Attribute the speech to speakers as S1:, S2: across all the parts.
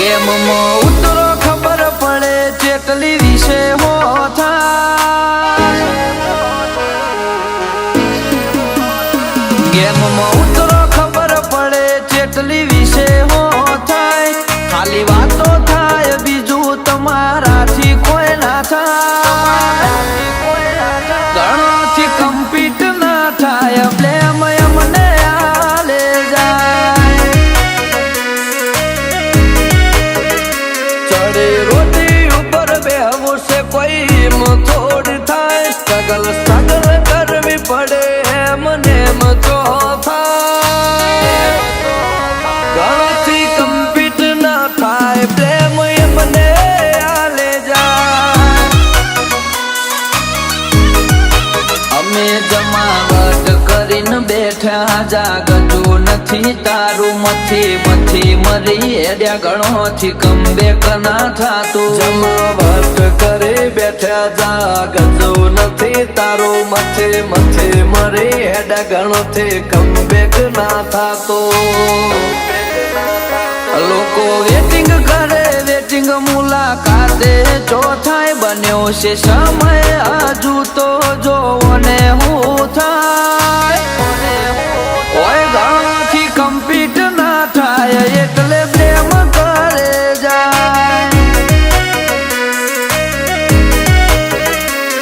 S1: game માં ઉતરો ખબર પડે ચેટલી વિશે હો થાય ગેમ માં ઉતરો ખબર પડે ચેટલી વિશે હો થાય ખાલી વાતો થાય બીજું તમારાથી કોઈ ના થાય ઘણોથી કમ્પીટ ના થાય બ્લેમ અમને આલે જાય ચડે રોટી ઉપર બેહવું છે કોઈ થોડી થાય સ્ટ્રગલ કરવી પડે મને તો થાય ઘણોથી કમ્પીટ ના થાય બ્લેમ મને આલે જાય અમે જમાવટ કરીને બેઠા જાગતું નથી તારું મથી મરી હેડ્યા ઘણોથી કમબેક ના થાતું
S2: જમાવટ કરી બેઠા જાગતું નથી તારું મથી મરી હેડ્યા ઘણોથી કમબેક ના થાતો
S1: લોકો વેટિંગ કરે વેટિંગ મુલાકાતે ચોથાય બન્યો છે સમય હજુ તો જોવો ને હું થાય કોઈ ઘણોથી કમ્પીટ ના થાય એટલે બ્લેમ કરે જાય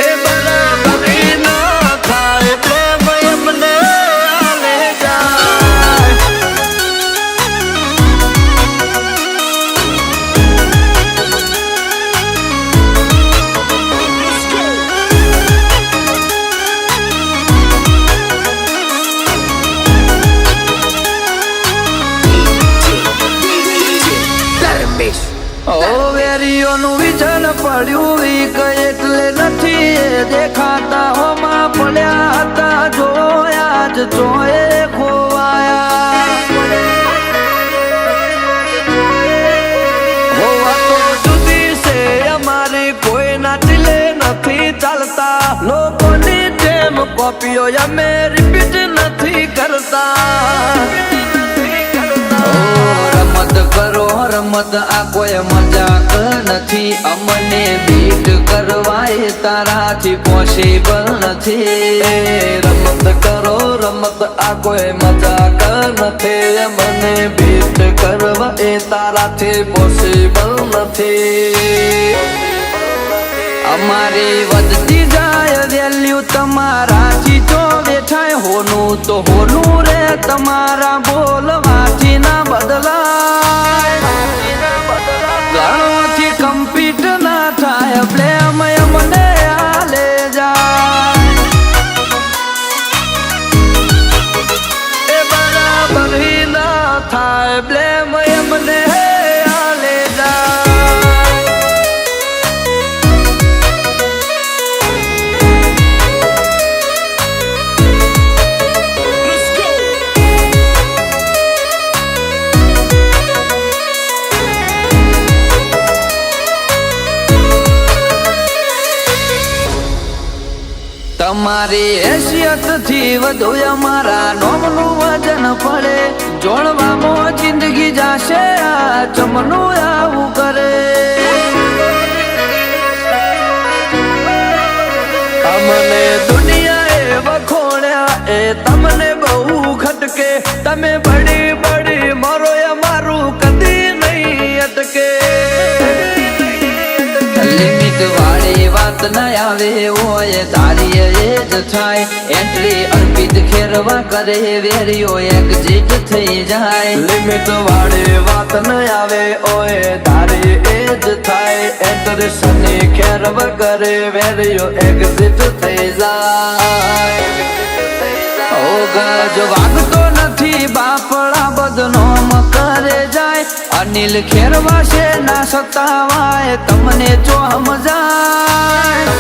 S2: એ બરાબર ના થાય પ્રેમ એમને આલે જાય
S1: ઓ વેરીઓનું વિજન પડ્યું વીક એટલે નથી એ દેખાતા હોમાં પડ્યા હતા જોયા જ જોયે ખોવાયા
S2: હોવા તો જુદી છે અમારી કોઈના દિલે નથી ચાલતા લોકોની જેમ કોપીઓ અમે રિપીટ નથી કરતા
S1: રમત કરો રમત આ કોઈ મજાક નથી અમને બીટ કરવાય તારાથી પોસિબલ નથી
S2: રમત કરો રમત આ કોઈ મજાક નથી મને બીટ કરવા એ તારાથી પોસિબલ નથી
S1: અમારી વધતી જાય વેલ્યુ તમારાથી જો બેઠાય હોનું તો હોનું રે તમારા બોલવાથી ના બદલાય ઘણોથી કમ્પીટ ના થાય બ્લેમ મને આલે જાય
S2: એ બરાબર ના થાય બ્લેમ મને આલે જાય
S1: તમારી હેસિયત થી વધુ અમારા નોમનું વજન પડે જોડવામાં જિંદગી જાશે આ ચમનું આવું કરે
S2: અમને દુનિયાએ વખોણ્યા એ તમને બહુ ખટકે તમે બડી બડી મારો અમારું કદી નહીં અટકે
S1: લિમિટ વાળી વાત ન આવે હોય તારી એ જ થાય એન્ટ્રી અર્પિત ખેરવા કરે વેરીઓ એક્ઝિટ થઈ જાય
S2: લિમિટ વાળી વાત ન આવે ઓય તારી એ જ થાય એન્ટર શની ખેરવ કરે વેરીઓ એક્ઝિટ થઈ જાય
S1: ઓગજ વાગતો નથી બાપડા બદનામ કરે જાય અનિલ ખેરવા છે ના સતાવાય તમને જો સમજાય